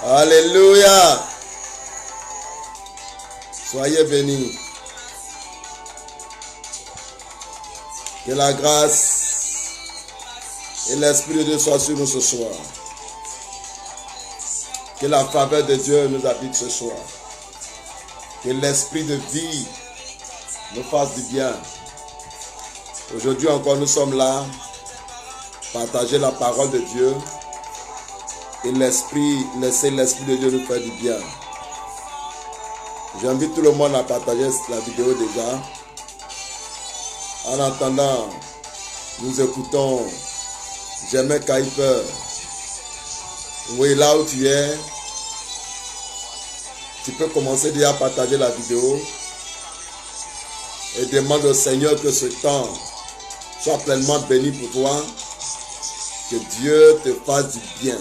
Alléluia. Soyez bénis. Que la grâce et l'Esprit de Dieu soient sur nous ce soir. Que la faveur de Dieu nous habite ce soir. Que l'Esprit de vie nous fasse du bien. Aujourd'hui encore, nous sommes là, partager la parole de Dieu et laisser l'Esprit de Dieu nous faire du bien. J'invite tout le monde à partager la vidéo déjà. En attendant, nous écoutons Germain Kuiper. Oui, là où tu es, tu peux commencer déjà à partager la vidéo et demande au Seigneur que ce temps soit pleinement béni pour toi, que Dieu te fasse du bien,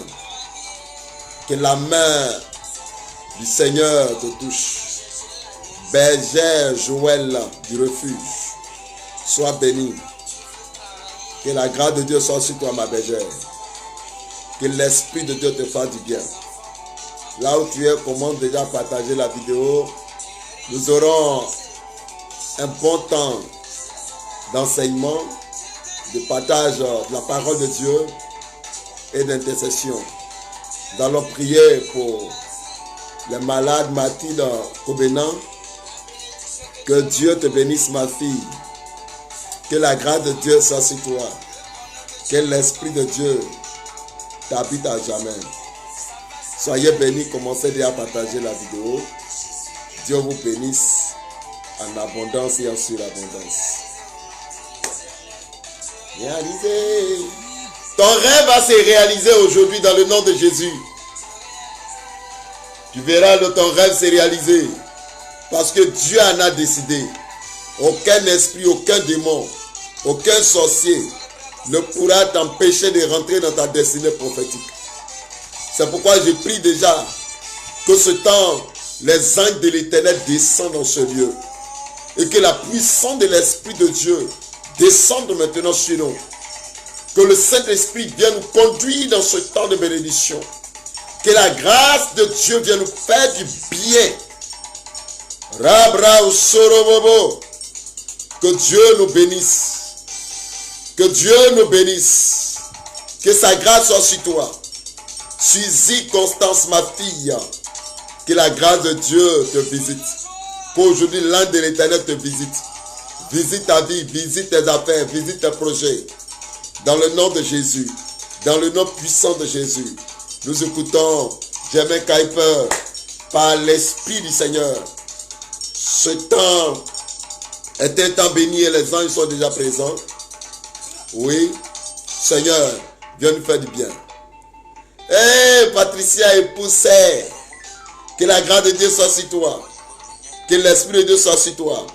que la main du Seigneur te touche. Bergère Joël du refuge, sois béni. Que la grâce de Dieu soit sur toi, ma bergère. Que l'Esprit de Dieu te fasse du bien. Là où tu es, commence déjà à partager la vidéo. Nous aurons un bon temps d'enseignement, de partage de la parole de Dieu et d'intercession. Nous allons prier pour les malades, Mathilde Kobenan. Que Dieu te bénisse, ma fille. Que la grâce de Dieu soit sur toi. Que l'Esprit de Dieu t'habite à jamais. Soyez bénis, commencez déjà à partager la vidéo. Dieu vous bénisse en abondance et en surabondance. Réalisez. Ton rêve va se réaliser aujourd'hui dans le nom de Jésus. Tu verras ton rêve se réaliser. Parce que Dieu en a décidé. Aucun esprit, aucun démon, aucun sorcier ne pourra t'empêcher de rentrer dans ta destinée prophétique. C'est pourquoi je prie déjà que ce temps, les anges de l'Éternel descendent dans ce lieu. Et que la puissance de l'Esprit de Dieu descende maintenant sur nous. Que le Saint-Esprit vienne nous conduire dans ce temps de bénédiction. Que la grâce de Dieu vienne nous faire du bien. Rabra ou Sorobobo. Que Dieu nous bénisse. Que Dieu nous bénisse. Que sa grâce soit sur toi. Suis-y, Constance, ma fille. Que la grâce de Dieu te visite. Qu'aujourd'hui, l'ange de l'Éternel te visite. Visite ta vie, visite tes affaires, visite tes projets. Dans le nom de Jésus. Dans le nom puissant de Jésus. Nous écoutons Germain Kuiper par l'Esprit du Seigneur. Ce temps est un temps béni et les anges sont déjà présents. Oui, Seigneur, viens nous faire du bien. Hey, Patricia, épouse, que la grâce de Dieu soit sur toi. Que l'Esprit de Dieu soit sur toi.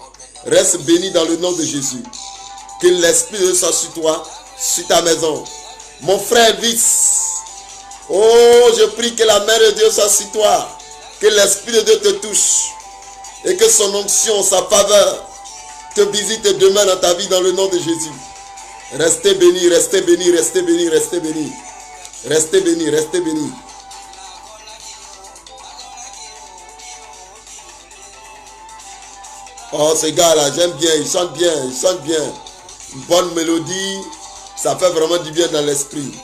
Reste béni dans le nom de Jésus. Que l'Esprit de Dieu soit sur toi, sur ta maison. Mon frère Vice, oh, je prie que la main de Dieu soit sur toi. Que l'Esprit de Dieu te touche. Et que son onction, sa faveur te visite demain dans ta vie dans le nom de Jésus. Restez bénis, restez bénis, restez bénis, restez bénis. Restez bénis, restez bénis. Oh, ces gars-là, j'aime bien, ils chantent bien, ils chantent bien. Une bonne mélodie, ça fait vraiment du bien dans l'esprit.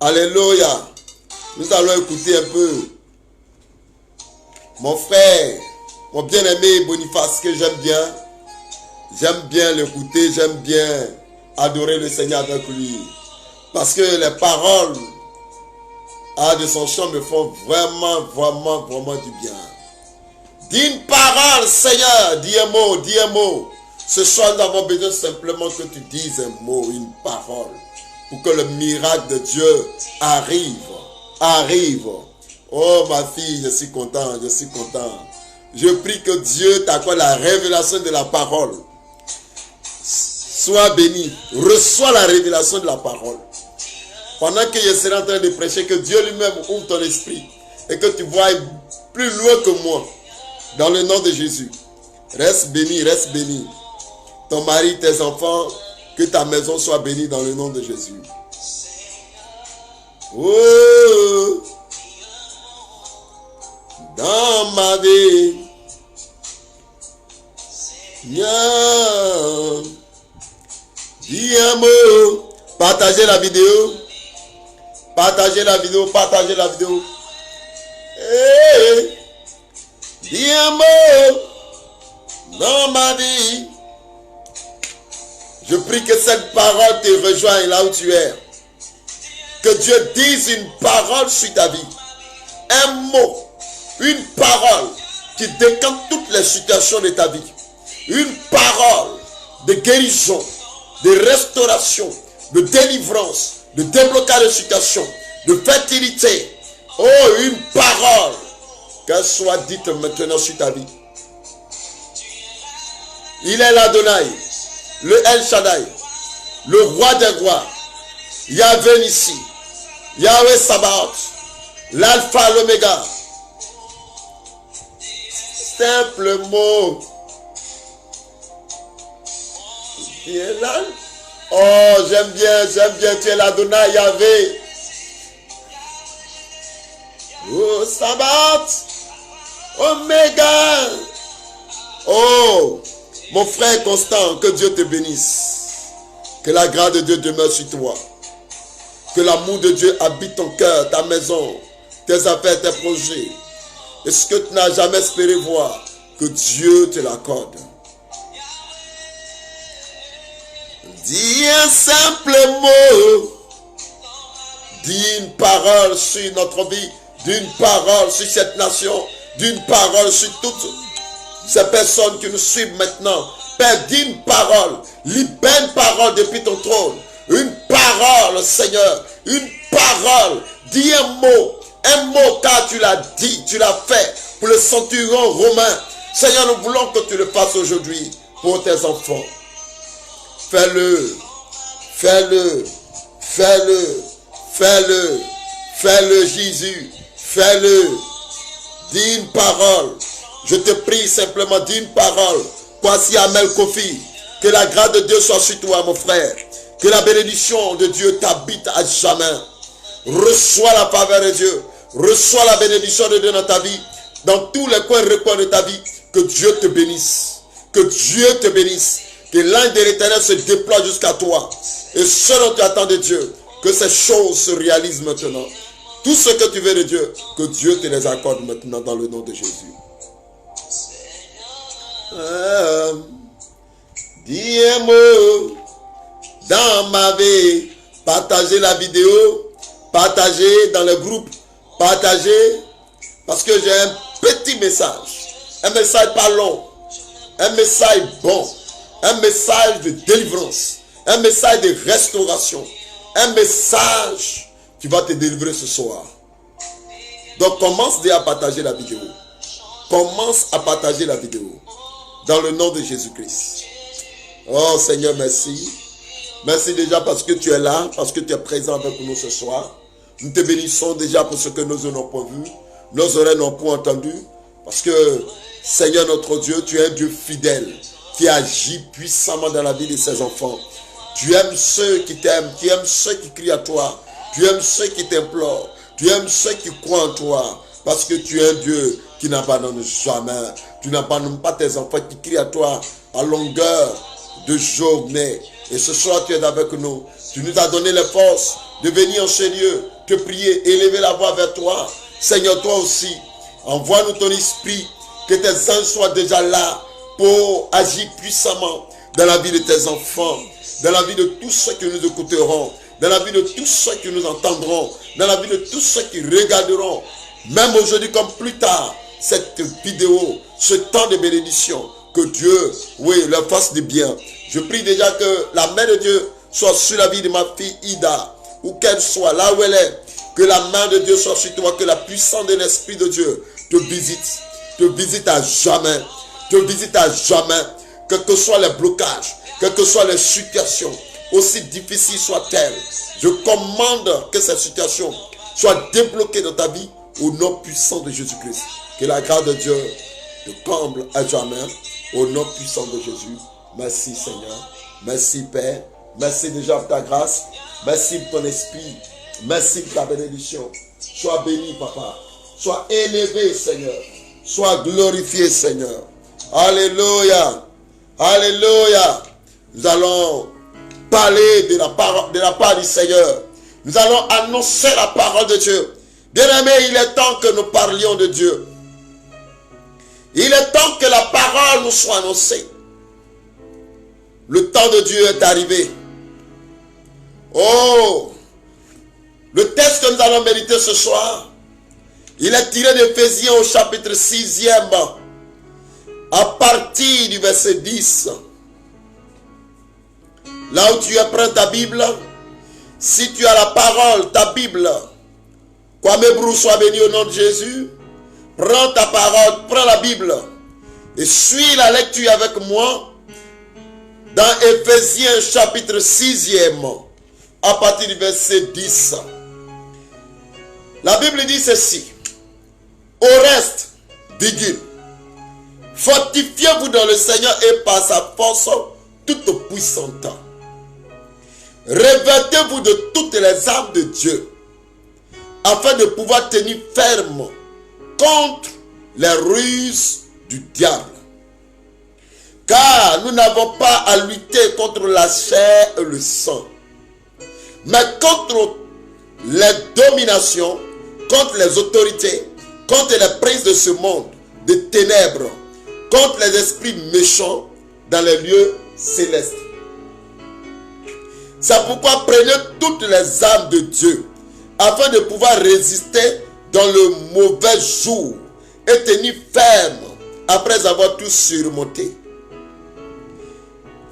Alléluia. Nous allons écouter un peu. Mon frère, mon bien-aimé Boniface, que j'aime bien l'écouter, j'aime bien adorer le Seigneur avec lui. Parce que les paroles de son chant me font vraiment, vraiment, vraiment du bien. Dis une parole, Seigneur, dis un mot, dis un mot. Ce soir, nous avons besoin simplement que tu dises un mot, une parole, pour que le miracle de Dieu arrive. Oh ma fille, je suis content, je suis content. Je prie que Dieu t'accorde la révélation de la parole. Sois béni, reçois la révélation de la parole. Pendant que je serai en train de prêcher, que Dieu lui-même ouvre ton esprit et que tu vois plus loin que moi. Dans le nom de Jésus. Reste béni, reste béni. Ton mari, tes enfants, que ta maison soit bénie dans le nom de Jésus. Oh! dans ma vie. Dis un mot. Partagez la vidéo. Partagez la vidéo. Partagez la vidéo. Hey. Dis un mot dans ma vie. Je prie que cette parole te rejoigne là où tu es. Que Dieu dise une parole sur ta vie. Un mot. Une parole qui décante toutes les situations de ta vie. Une parole de guérison, de restauration, de délivrance, de déblocage de situation, de fertilité. Oh, une parole. Qu'elle soit dite maintenant sur ta vie. Il est l'Adonai, le El Shaddai, le roi des rois, Yahvé Nissi, Yahweh Sabaoth, l'alpha, l'oméga. Simple mot. Tu es là. Oh, j'aime bien, tu es l'Adonai, Yahvé. Oh, Sabaoth, Oméga. Oh, mon frère Constant, que Dieu te bénisse. Que la grâce de Dieu demeure sur toi. Que l'amour de Dieu habite ton cœur, ta maison, tes affaires, tes projets. Et ce que tu n'as jamais espéré voir, que Dieu te l'accorde. Dis un simple mot. Dis une parole sur notre vie. D'une parole sur cette nation. D'une parole sur toutes ces personnes qui nous suivent maintenant. Père, dis une parole. Libère une parole depuis ton trône. Une parole, Seigneur. Une parole. Dis un mot. Un mot, car tu l'as dit, tu l'as fait pour le centurion romain. Seigneur, nous voulons que tu le fasses aujourd'hui pour tes enfants. Fais-le. Fais-le. Fais-le. Fais-le. Fais-le, Jésus. Fais-le. Dis une parole. Je te prie simplement, dis une parole. Voici Amel Kofi. Que la grâce de Dieu soit sur toi, mon frère. Que la bénédiction de Dieu t'habite à jamais. Reçois la faveur de Dieu. Reçois la bénédiction de Dieu dans ta vie. Dans tous les coins et recoins de ta vie. Que Dieu te bénisse. Que Dieu te bénisse. Que l'ange de l'Éternel se déploie jusqu'à toi. Et ce dont tu attends de Dieu. Que ces choses se réalisent maintenant. Tout ce que tu veux de Dieu. Que Dieu te les accorde maintenant dans le nom de Jésus. Dis un mot dans ma vie. Partagez la vidéo. Partagez dans le groupe. Partagez. Parce que j'ai un petit message. Un message pas long. Un message bon. Un message de délivrance. Un message de restauration. Un message qui va te délivrer ce soir. Donc commence déjà à partager la vidéo. Commence à partager la vidéo. Dans le nom de Jésus-Christ. Oh Seigneur, merci. Merci déjà parce que tu es là. Parce que tu es présent avec nous ce soir. Nous te bénissons déjà pour ce que nos yeux n'ont pas vu. Nos oreilles n'ont pas entendu. Parce que Seigneur notre Dieu, tu es un Dieu fidèle. Qui agit puissamment dans la vie de ses enfants. Tu aimes ceux qui t'aiment. Tu aimes ceux qui crient à toi. Tu aimes ceux qui t'implorent. Tu aimes ceux qui croient en toi. Parce que tu es un Dieu qui n'abandonne jamais. Tu n'abandonnes pas tes enfants qui crient à toi à longueur de journée. Et ce soir, tu es avec nous. Tu nous as donné les forces de venir en ce lieu, te prier, élever la voix vers toi. Seigneur, toi aussi, envoie-nous ton esprit. Que tes anges soient déjà là pour agir puissamment dans la vie de tes enfants, dans la vie de tous ceux qui nous écouteront, dans la vie de tous ceux qui nous entendront, dans la vie de tous ceux qui regarderont, même aujourd'hui comme plus tard, cette vidéo, ce temps de bénédiction, que Dieu, oui, leur fasse du bien. Je prie déjà que la main de Dieu soit sur la vie de ma fille Ida, où qu'elle soit, là où elle est, que la main de Dieu soit sur toi, que la puissance de l'Esprit de Dieu te visite à jamais, te visite à jamais, quels que soient les blocages, quelles que soient les situations, aussi difficiles soient-elles. Je commande que cette situation soit débloquée dans ta vie au nom puissant de Jésus-Christ. Que la grâce de Dieu te comble à jamais au nom puissant de Jésus. Merci Seigneur. Merci Père. Merci déjà pour ta grâce. Merci pour ton esprit. Merci pour ta bénédiction. Sois béni Papa. Sois élevé, Seigneur. Sois glorifié, Seigneur. Alléluia. Alléluia. Nous allons parler de la part du Seigneur. Nous allons annoncer la parole de Dieu. Bien-aimés, il est temps que nous parlions de Dieu. Il est temps que la parole nous soit annoncée. Le temps de Dieu est arrivé. Oh, le texte que nous allons méditer ce soir, il est tiré d'Éphésiens au chapitre 6e, à partir du verset 10. Là où tu prends ta Bible, si tu as la parole, ta Bible, Kwame Brou soit béni au nom de Jésus, prends ta parole, prends la Bible et suis la lecture avec moi dans Éphésiens chapitre 6e, à partir du verset 10. La Bible dit ceci. Au reste, dit-il, fortifiez-vous dans le Seigneur et par sa force toute puissante. Revêtez-vous de toutes les armes de Dieu, afin de pouvoir tenir ferme contre les ruses du diable. Car nous n'avons pas à lutter contre la chair et le sang, mais contre les dominations, contre les autorités, contre les princes de ce monde, de ténèbres, contre les esprits méchants dans les lieux célestes. C'est pourquoi prenez toutes les armes de Dieu, afin de pouvoir résister dans le mauvais jour et tenir ferme après avoir tout surmonté.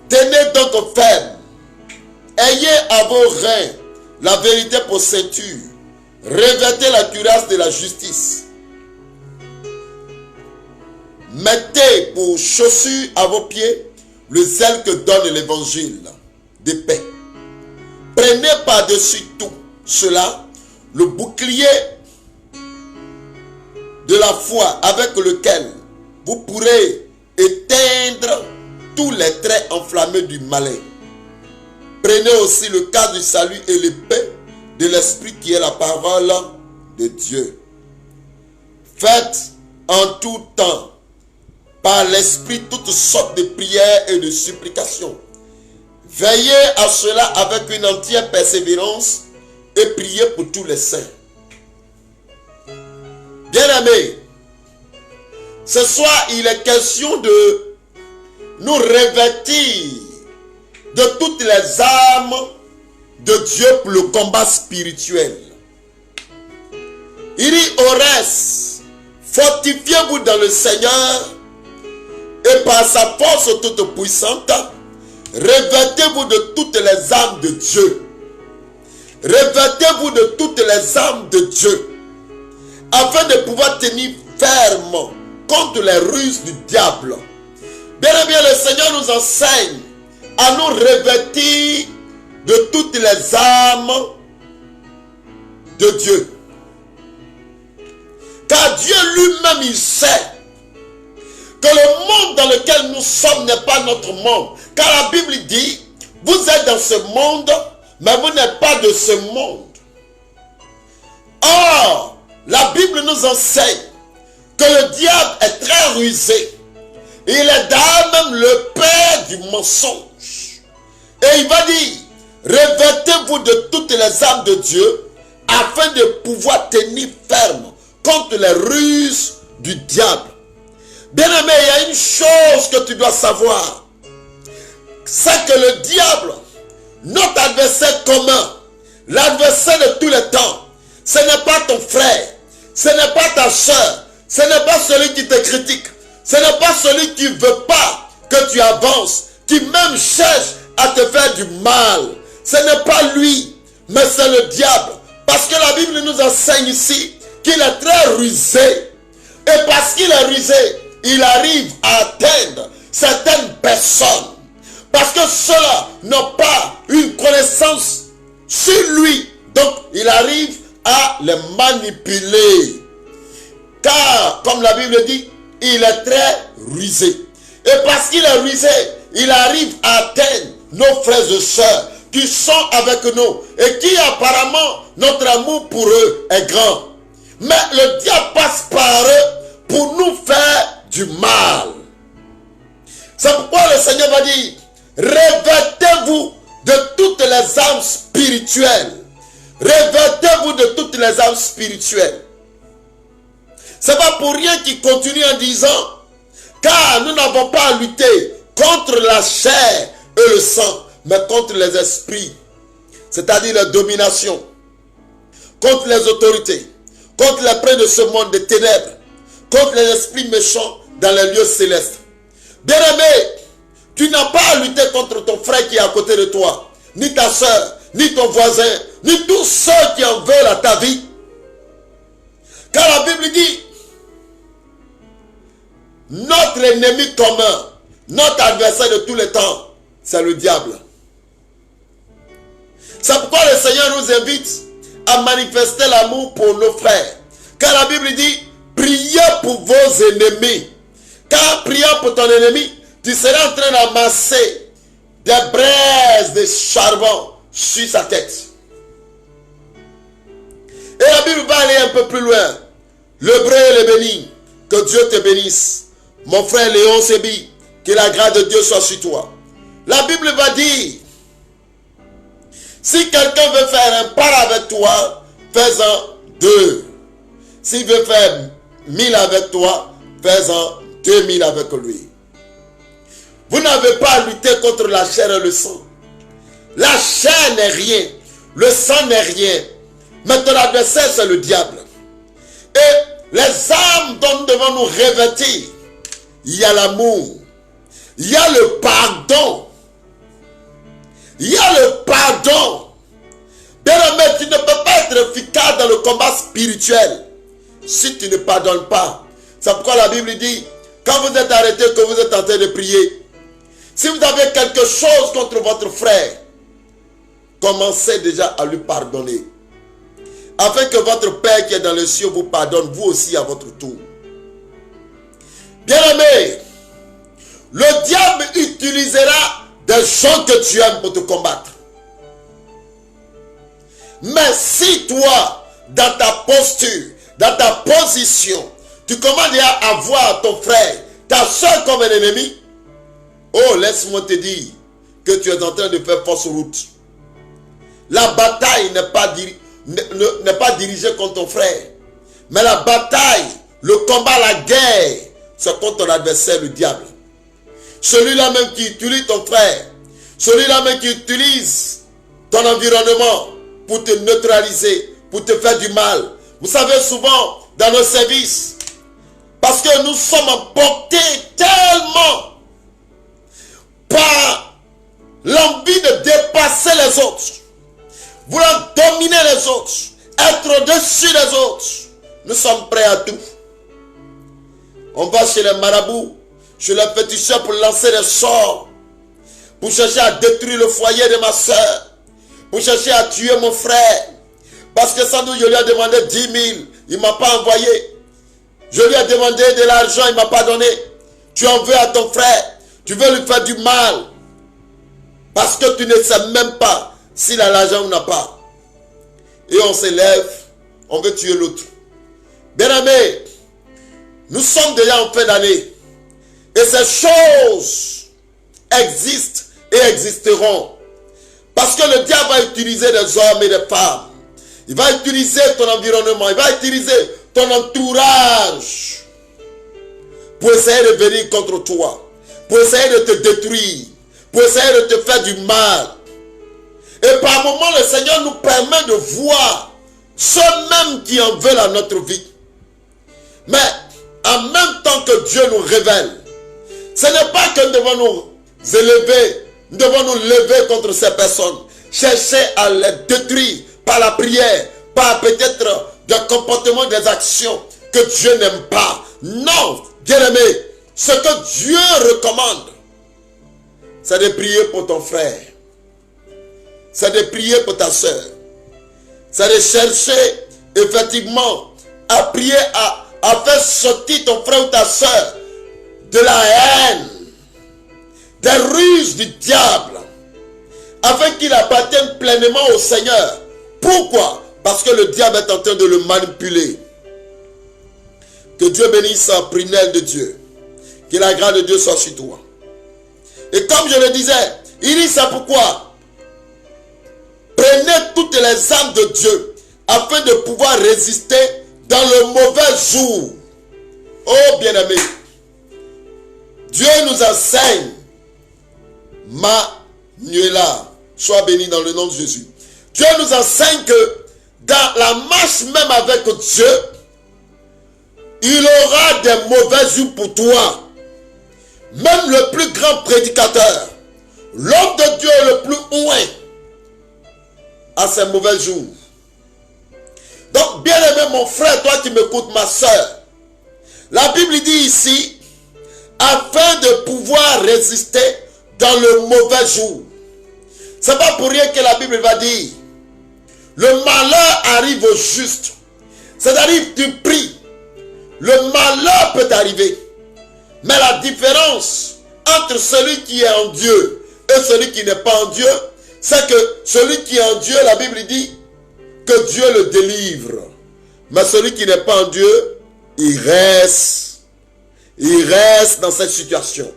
Tenez donc ferme. Ayez à vos reins la vérité pour ceinture. Revêtez la cuirasse de la justice. Mettez pour chaussure à vos pieds le zèle que donne l'évangile de paix. Prenez par-dessus tout cela le bouclier de la foi avec lequel vous pourrez éteindre tous les traits enflammés du malin. Prenez aussi le cas du salut et l'épée de l'esprit qui est la parole de Dieu. Faites en tout temps par l'esprit toutes sortes de prières et de supplications. Veillez à cela avec une entière persévérance et priez pour tous les saints. Bien-aimés, ce soir il est question de nous revêtir de toutes les armes de Dieu pour le combat spirituel. Il dit au reste, fortifiez-vous dans le Seigneur et par sa force toute puissante, revêtez-vous de toutes les armes de Dieu. Revêtez-vous de toutes les armes de Dieu, afin de pouvoir tenir ferme contre les ruses du diable. Bien, le Seigneur nous enseigne à nous revêtir de toutes les armes de Dieu. Car Dieu lui-même, il sait que le monde dans lequel nous sommes n'est pas notre monde. Car la Bible dit, vous êtes dans ce monde, mais vous n'êtes pas de ce monde. Or, la Bible nous enseigne que le diable est très rusé. Il est d'ailleurs même le père du mensonge. Et il va dire, revêtez-vous de toutes les armes de Dieu, afin de pouvoir tenir ferme contre les ruses du diable. Bien-aimé, il y a une chose que tu dois savoir. C'est que le diable, notre adversaire commun, l'adversaire de tous les temps, ce n'est pas ton frère, ce n'est pas ta soeur, ce n'est pas celui qui te critique, ce n'est pas celui qui ne veut pas que tu avances, qui même cherche à te faire du mal. Ce n'est pas lui, mais c'est le diable. Parce que la Bible nous enseigne ici qu'il est très rusé. Et parce qu'il est rusé, il arrive à atteindre certaines personnes. Parce que ceux-là n'ont pas une connaissance sur lui. Donc, il arrive à les manipuler. Car, comme la Bible dit, il est très rusé. Et parce qu'il est rusé, il arrive à atteindre nos frères et sœurs qui sont avec nous. Et qui apparemment, notre amour pour eux est grand. Mais le diable passe par eux pour nous faire du mal. C'est pourquoi le Seigneur va dire, revêtez-vous de toutes les armes spirituelles. Revêtez-vous de toutes les armes spirituelles. C'est pas pour rien qu'il continue en disant, car nous n'avons pas à lutter contre la chair et le sang, mais contre les esprits, c'est-à-dire la domination, contre les autorités, contre les princes de ce monde des ténèbres, contre les esprits méchants dans les lieux célestes. Bien-aimé, tu n'as pas à lutter contre ton frère qui est à côté de toi, ni ta soeur, ni ton voisin, ni tous ceux qui en veulent à ta vie. Car la Bible dit, notre ennemi commun, notre adversaire de tous les temps, c'est le diable. C'est pourquoi le Seigneur nous invite à manifester l'amour pour nos frères. Car la Bible dit, priez pour vos ennemis. Car priant pour ton ennemi, tu seras en train d'amasser des braises de charbon sur sa tête. Et la Bible va aller un peu plus loin. L'hébreu est béni. Que Dieu te bénisse. Mon frère Léon Sébi, que la grâce de Dieu soit sur toi. La Bible va dire, si quelqu'un veut faire un pas avec toi, fais-en 2. S'il veut faire 1000 avec toi, fais-en 2000 avec lui. Vous n'avez pas à lutter contre la chair et le sang. La chair n'est rien. Le sang n'est rien. Mais ton adversaire, c'est le diable. Et les armes dont nous devons nous revêtir, il y a l'amour. Il y a le pardon. Il y a le pardon. Bien-aimé, tu ne peux pas être efficace dans le combat spirituel si tu ne pardonnes pas. C'est pourquoi la Bible dit, quand vous êtes arrêté, que vous êtes en train de prier, si vous avez quelque chose contre votre frère, commencez déjà à lui pardonner. Afin que votre Père qui est dans les cieux vous pardonne, vous aussi à votre tour. Bien-aimé, le diable utilisera des gens que tu aimes pour te combattre. Mais si toi, dans ta posture, dans ta position, tu commences à voir ton frère, ta soeur comme un ennemi, oh, laisse-moi te dire que tu es en train de faire fausse route. La bataille n'est pas dirigée contre ton frère, mais la bataille, le combat, la guerre, c'est contre ton adversaire, le diable. Celui-là même qui utilise ton frère, celui-là même qui utilise ton environnement pour te neutraliser, pour te faire du mal. Vous savez, souvent, dans nos services, parce que nous sommes emportés tellement par l'envie de dépasser les autres, vouloir dominer les autres, être au-dessus des autres, nous sommes prêts à tout. On va chez les marabouts, chez les féticheurs pour lancer des sorts, pour chercher à détruire le foyer de ma soeur, pour chercher à tuer mon frère. Parce que sans doute je lui ai demandé 10 000, il ne m'a pas envoyé. Je lui ai demandé de l'argent, il ne m'a pas donné. Tu en veux à ton frère, tu veux lui faire du mal. Parce que tu ne sais même pas s'il a l'argent ou n'a pas. Et on s'élève, on veut tuer l'autre. Bien-aimé, nous sommes déjà en fin d'année. Et ces choses existent et existeront. Parce que le diable va utiliser des hommes et des femmes. Il va utiliser ton environnement. Il va utiliser ton entourage pour essayer de venir contre toi. Pour essayer de te détruire. Pour essayer de te faire du mal. Et par moments, le Seigneur nous permet de voir ceux mêmes qui en veulent à notre vie. Mais en même temps que Dieu nous révèle, ce n'est pas que nous devons nous élever, nous devons nous lever contre ces personnes, chercher à les détruire par la prière, par peut-être des comportements, des actions que Dieu n'aime pas. Non, bien-aimé, ce que Dieu recommande, c'est de prier pour ton frère, c'est de prier pour ta soeur, c'est de chercher effectivement à prier, à faire sortir ton frère ou ta soeur de la haine, des ruses du diable, afin qu'il appartienne pleinement au Seigneur. Pourquoi? Parce que le diable est en train de le manipuler. Que Dieu bénisse Prunelle de Dieu. Que la grâce de Dieu soit sur toi. Et comme je le disais, il dit ça pourquoi. Prenez toutes les armes de Dieu afin de pouvoir résister dans le mauvais jour. Oh bien-aimé, Dieu nous enseigne. Manuela, sois béni dans le nom de Jésus. Dieu nous enseigne que dans la marche même avec Dieu, il aura des mauvais jours pour toi. Même le plus grand prédicateur, l'homme de Dieu le plus ouin, a ses mauvais jours. Donc, bien aimé mon frère, toi qui m'écoutes, ma soeur, la Bible dit ici, afin de pouvoir résister dans le mauvais jour. C'est pas pour rien que la Bible va dire, le malheur arrive au juste. C'est-à-dire, tu pries, le malheur peut arriver. Mais la différence entre celui qui est en Dieu et celui qui n'est pas en Dieu, c'est que celui qui est en Dieu, la Bible dit que Dieu le délivre. Mais celui qui n'est pas en Dieu, il reste dans cette situation.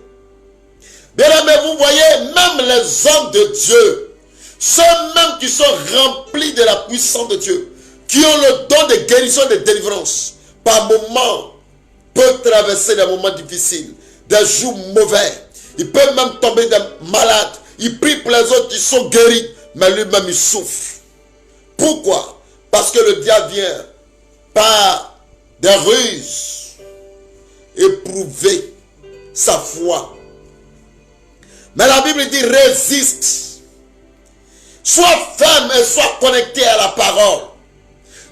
Bien aimé, vous voyez, même les hommes de Dieu, ceux même qui sont remplis de la puissance de Dieu, qui ont le don de guérison et de délivrance, par moments, peuvent traverser des moments difficiles, des jours mauvais. Il peut même tomber malade. Il prie pour les autres qui sont guéris, mais lui-même il souffre. Pourquoi? Parce que le diable vient par des ruses éprouver sa foi. Mais la Bible dit résiste. Sois ferme et sois connecté à la parole.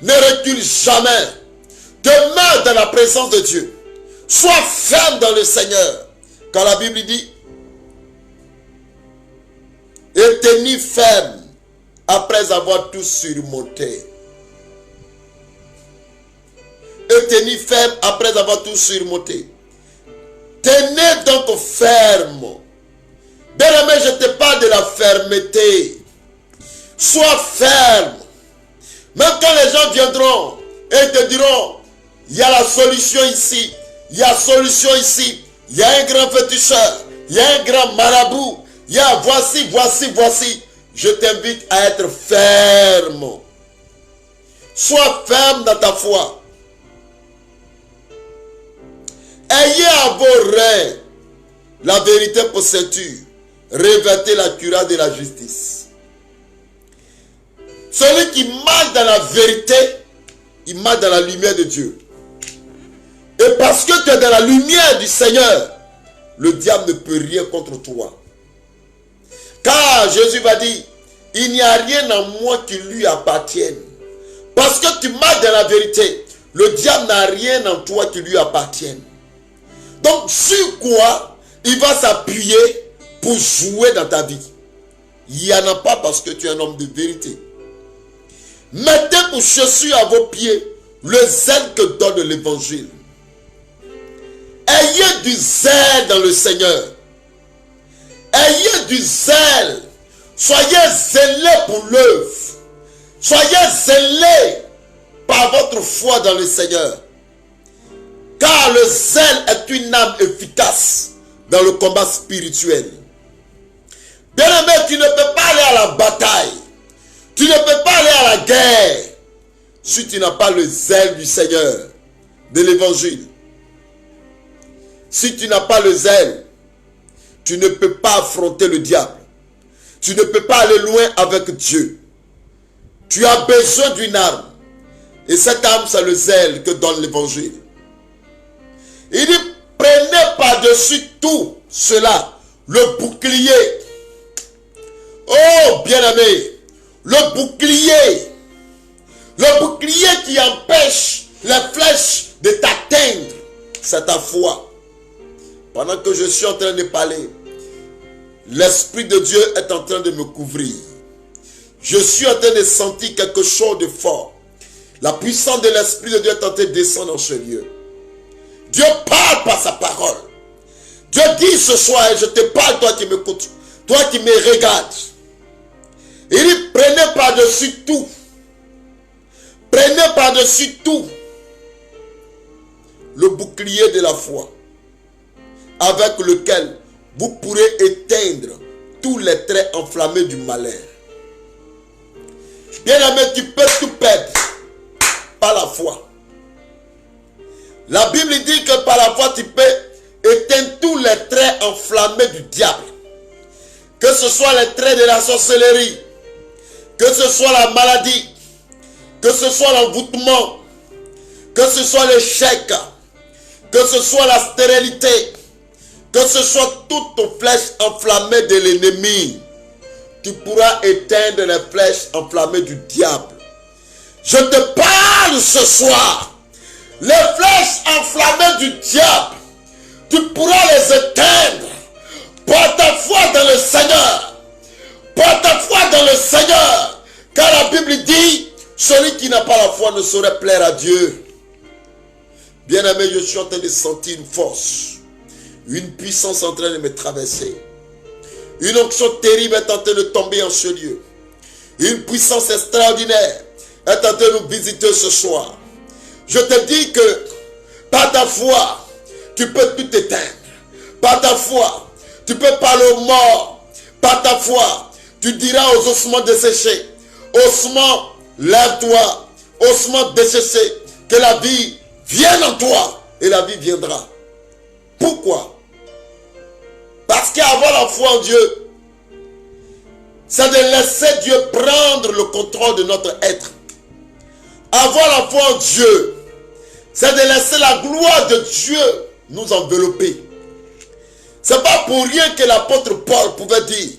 Ne recule jamais. Demeure dans la présence de Dieu. Sois ferme dans le Seigneur. Quand la Bible dit, et tenez ferme après avoir tout surmonté. Et tenez ferme après avoir tout surmonté. Tenez donc ferme. Bien-aimé, je te parle de la fermeté. Sois ferme. Même quand les gens viendront et te diront, il y a la solution ici, il y a la solution ici, il y a un grand féticheur, il y a un grand marabout, il y a voici. Je t'invite à être ferme. Sois ferme dans ta foi. Ayez à vos reins la vérité pour ceinture. Revêtez la cuirasse de la justice. Celui qui marche dans la vérité, il marche dans la lumière de Dieu. Et parce que tu es dans la lumière du Seigneur, le diable ne peut rien contre toi. Car Jésus va dire, il n'y a rien en moi qui lui appartienne. Parce que tu marches dans la vérité, le diable n'a rien en toi qui lui appartienne. Donc sur quoi il va s'appuyer pour jouer dans ta vie? Il n'y en a pas parce que tu es un homme de vérité. Mettez pour chaussure à vos pieds le zèle que donne l'évangile. Ayez du zèle dans le Seigneur. Ayez du zèle. Soyez zélés pour l'œuvre. Soyez zélés par votre foi dans le Seigneur. Car le zèle est une arme efficace dans le combat spirituel. Bien-aimé, tu ne peux pas aller à la bataille. Tu ne peux pas aller à la guerre si tu n'as pas le zèle du Seigneur, de l'évangile. Si tu n'as pas le zèle, tu ne peux pas affronter le diable. Tu ne peux pas aller loin avec Dieu. Tu as besoin d'une arme. Et cette arme, c'est le zèle que donne l'évangile. Il dit, prenez par-dessus tout cela le bouclier. Oh, bien-aimé, le bouclier qui empêche les flèches de t'atteindre, c'est ta foi. Pendant que je suis en train de parler, l'Esprit de Dieu est en train de me couvrir. Je suis en train de sentir quelque chose de fort. La puissance de l'Esprit de Dieu est en train de descendre dans ce lieu. Dieu parle par sa parole. Dieu dit ce soir, et je te parle, toi qui m'écoutes, toi qui me regardes. Il dit, prenez par-dessus tout. Prenez par-dessus tout. le bouclier de la foi, avec lequel vous pourrez éteindre tous les traits enflammés du malheur. Bien-aimé, tu peux tout perdre par la foi. La Bible dit que par la foi, tu peux éteindre tous les traits enflammés du diable. Que ce soit les traits de la sorcellerie, que ce soit la maladie, que ce soit l'envoûtement, que ce soit l'échec, que ce soit la stérilité, que ce soit toute flèche enflammée de l'ennemi. Tu pourras éteindre les flèches enflammées du diable. Je te parle ce soir. Les flèches enflammées du diable, tu pourras les éteindre par ta foi dans le Seigneur. Par ta foi dans le Seigneur. Car la Bible dit, celui qui n'a pas la foi ne saurait plaire à Dieu. Bien-aimé, je suis en train de sentir une force, une puissance en train de me traverser. Une onction terrible est en train de tomber en ce lieu. Une puissance extraordinaire est en train de nous visiter ce soir. Je te dis que par ta foi, tu peux tout éteindre. Par ta foi, tu peux parler aux morts. Par ta foi, tu diras aux ossements desséchés, ossements, lève-toi, ossements desséchés, que la vie vienne en toi et la vie viendra. Pourquoi? Parce qu'avoir la foi en Dieu, c'est de laisser Dieu prendre le contrôle de notre être. Avoir la foi en Dieu, c'est de laisser la gloire de Dieu nous envelopper. Ce n'est pas pour rien que l'apôtre Paul pouvait dire,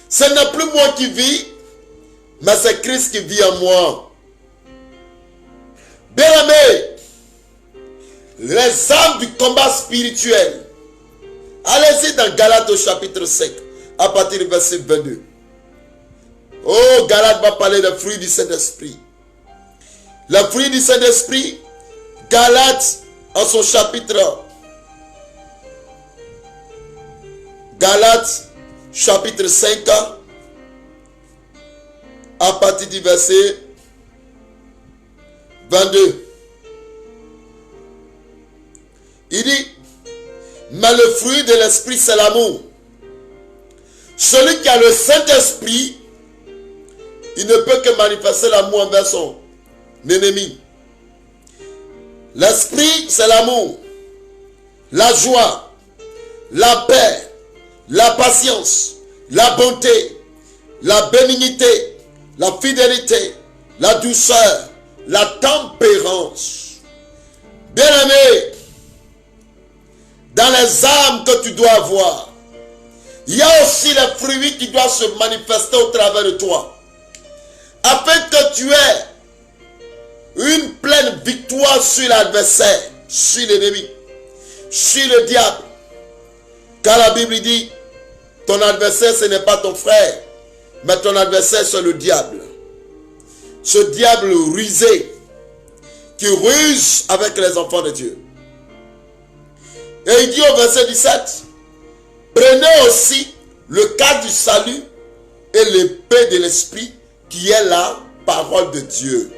ce n'est plus moi qui vis, mais c'est Christ qui vit en moi. Bien-aimés, les armes du combat spirituel. Allez-y dans Galates au chapitre 5, à partir du verset 22. Oh, Galates va parler des fruits du Saint-Esprit. Les fruits du Saint-Esprit, Galates en son chapitre. Galates chapitre 5, à partir du verset 22. Il dit, mais le fruit de l'esprit, c'est l'amour. Celui qui a le Saint-Esprit, il ne peut que manifester l'amour envers son ennemi. L'esprit, c'est l'amour, la joie, la paix, la patience, la bonté, la bénignité, la fidélité, la douceur, la tempérance. Bien-aimé, dans les âmes que tu dois avoir, il y a aussi les fruits qui doivent se manifester au travers de toi. Afin que tu aies une pleine victoire sur l'adversaire, sur l'ennemi, sur le diable. Car la Bible dit, ton adversaire ce n'est pas ton frère, mais ton adversaire c'est le diable. Ce diable rusé, qui ruse avec les enfants de Dieu. Et il dit au verset 17, prenez aussi le cadre du salut et l'épée de l'esprit qui est la parole de Dieu.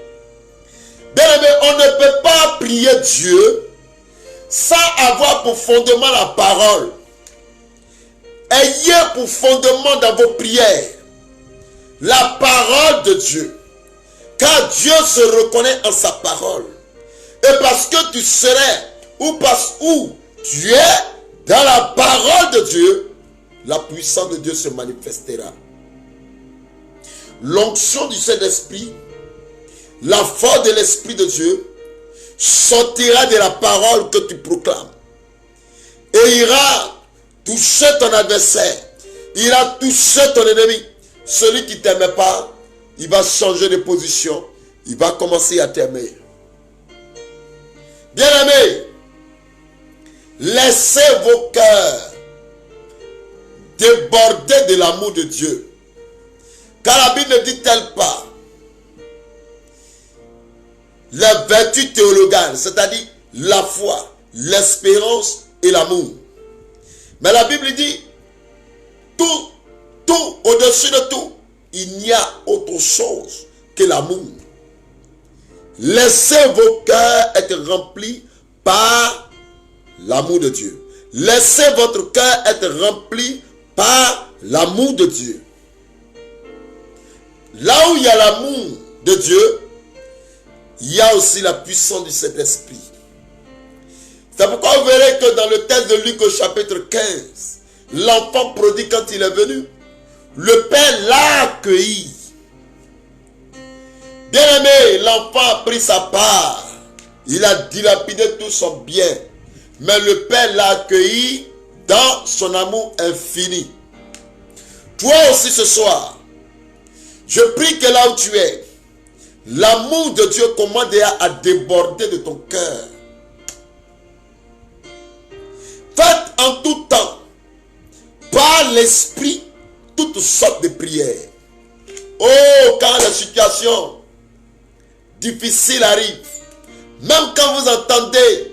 Bien aimé, on ne peut pas prier Dieu sans avoir pour fondement la parole. Ayez pour fondement dans vos prières la parole de Dieu. Car Dieu se reconnaît en sa parole. Et parce que tu serais où tu es dans la parole de Dieu, la puissance de Dieu se manifestera. L'onction du Saint-Esprit, la force de l'Esprit de Dieu sortira de la parole que tu proclames et ira toucher ton adversaire, ira toucher ton ennemi. Celui qui ne t'aimait pas, il va changer de position, il va commencer à t'aimer. Bien-aimés, laissez vos cœurs déborder de l'amour de Dieu. Car la Bible ne dit-elle pas la vertu théologale, c'est-à-dire la foi, l'espérance et l'amour. Mais la Bible dit tout au-dessus de tout, il n'y a autre chose que l'amour. Laissez vos cœurs être remplis par l'amour de Dieu. Laissez votre cœur être rempli par l'amour de Dieu. Là où il y a l'amour de Dieu, il y a aussi la puissance du Saint-Esprit. C'est pourquoi vous verrez que dans le texte de Luc au chapitre 15, l'enfant prodigue quand il est venu, le Père l'a accueilli. Bien aimé, l'enfant a pris sa part. Il a dilapidé tout son bien. Mais le Père l'a accueilli dans son amour infini. Toi aussi ce soir, je prie que là où tu es, l'amour de Dieu commande à déborder de ton cœur. Faites en tout temps, par l'esprit, toutes sortes de prières. Oh, quand la situation difficile arrive, même quand vous entendez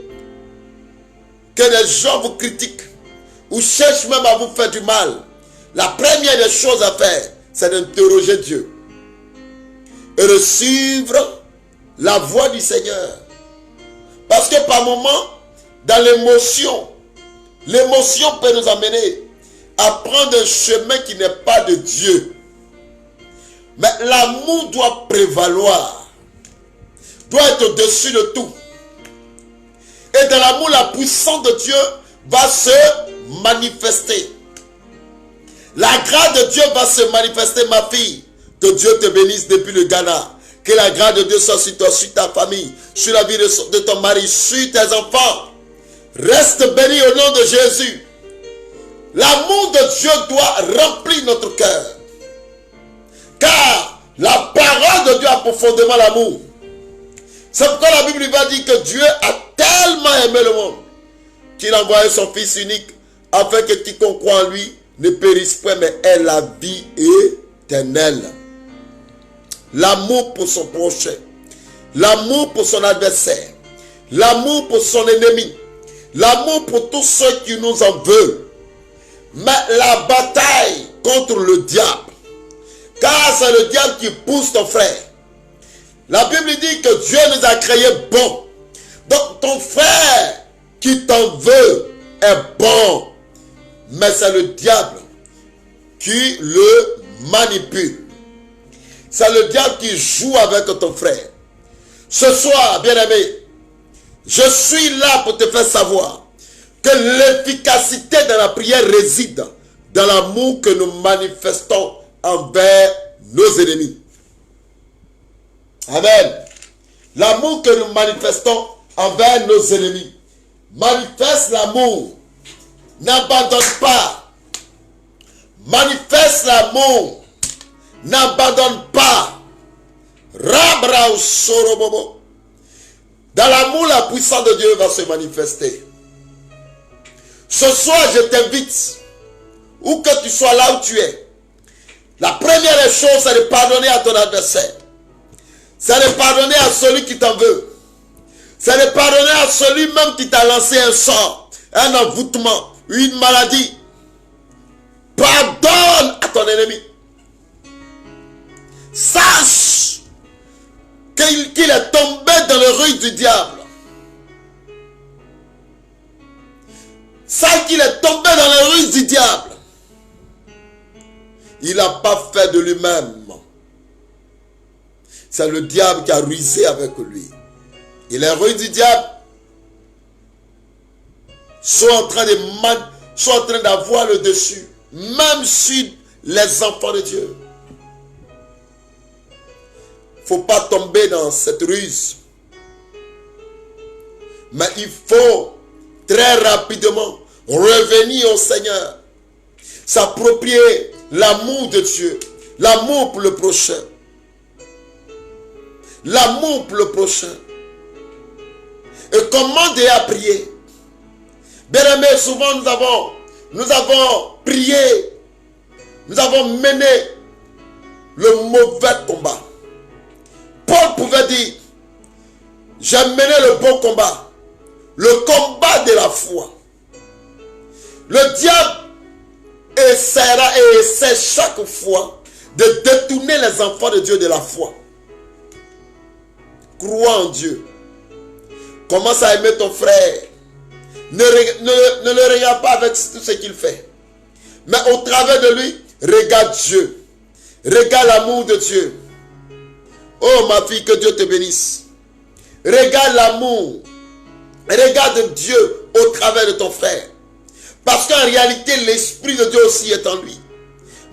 que les gens vous critiquent ou cherchent même à vous faire du mal, la première des choses à faire, c'est d'interroger Dieu et de suivre la voie du Seigneur. Parce que par moments, dans l'émotion peut nous amener à prendre un chemin qui n'est pas de Dieu. Mais l'amour doit prévaloir, doit être au-dessus de tout. Et dans l'amour, la puissance de Dieu va se manifester. La grâce de Dieu va se manifester, ma fille. Que Dieu te bénisse depuis le Ghana. Que la grâce de Dieu soit sur toi, sur ta famille, sur la vie de ton mari, sur tes enfants. Reste béni au nom de Jésus. L'amour de Dieu doit remplir notre cœur. Car la parole de Dieu a profondément l'amour. C'est pourquoi la Bible va dire que Dieu a tellement aimé le monde qu'il a envoyé son Fils unique afin que quiconque croit en lui ne périsse point mais ait la vie éternelle. L'amour pour son prochain, l'amour pour son adversaire, l'amour pour son ennemi, l'amour pour tous ceux qui nous en veulent. Mais la bataille contre le diable, car c'est le diable qui pousse ton frère. La Bible dit que Dieu nous a créés bons. Donc ton frère qui t'en veut est bon. Mais c'est le diable qui le manipule. C'est le diable qui joue avec ton frère. Ce soir, bien-aimé, je suis là pour te faire savoir que l'efficacité de la prière réside dans l'amour que nous manifestons envers nos ennemis. Amen. L'amour que nous manifestons envers nos ennemis. Manifeste l'amour. N'abandonne pas. Manifeste l'amour. N'abandonne pas. Rabra ou sorobobo. Dans l'amour, la puissance de Dieu va se manifester. Ce soir, je t'invite, où que tu sois là où tu es, la première des choses, c'est de pardonner à ton adversaire. C'est de pardonner à celui qui t'en veut. C'est de pardonner à celui même qui t'a lancé un sort, un envoûtement, une maladie. Pardonne à ton ennemi. Sache qu'il est tombé dans le ruse du diable. Sache qu'il est tombé dans le ruse du diable. Il n'a pas fait de lui-même. C'est le diable qui a rusé avec lui. Et les ruses du diable sont en train d'avoir le dessus, même sur les enfants de Dieu. Il ne faut pas tomber dans cette ruse. Mais il faut très rapidement revenir au Seigneur. S'approprier l'amour de Dieu. L'amour pour le prochain. L'amour pour le prochain. Et commander à prier. Bien aimé, souvent nous avons prié. Nous avons mené le mauvais combat. Paul pouvait dire, j'ai mené le bon combat. Le combat de la foi. Le diable essaiera et essaie chaque fois de détourner les enfants de Dieu de la foi. Crois en Dieu. Commence à aimer ton frère. Ne le regarde pas avec tout ce qu'il fait. Mais au travers de lui, regarde Dieu. Regarde l'amour de Dieu. Oh ma fille, que Dieu te bénisse. Regarde l'amour. Regarde Dieu au travers de ton frère. Parce qu'en réalité, l'Esprit de Dieu aussi est en lui.